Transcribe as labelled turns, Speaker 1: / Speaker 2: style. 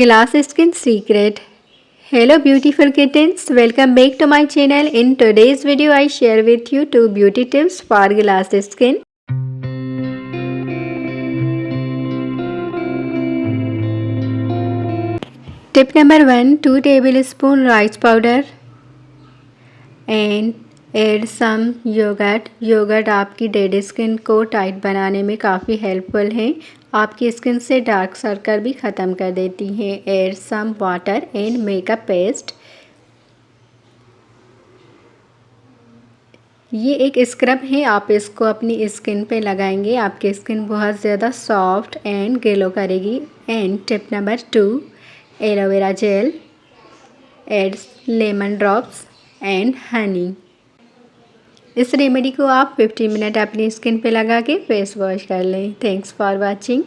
Speaker 1: Glass Skin Secret. Hello beautiful kittens, welcome back to my channel. In today's video I share with you 2 beauty tips for glass skin. Tip number 1, 2 tablespoon rice powder and add some yogurt. Yogurt आपकी dead skin को tight बनाने में काफ़ी helpful है। आपकी skin से dark circle भी ख़त्म कर देती है। Add some water and makeup paste. ये एक स्क्रब है, आप इसको अपनी स्किन पे लगाएंगे, आपकी स्किन बहुत ज़्यादा सॉफ्ट एंड ग्लो करेगी। And tip number 2, aloe vera gel, add lemon drops and honey. इस रेमेडी को आप 15 मिनट अपनी स्किन पे लगा के फेस वॉश कर लें। Thanks for watching.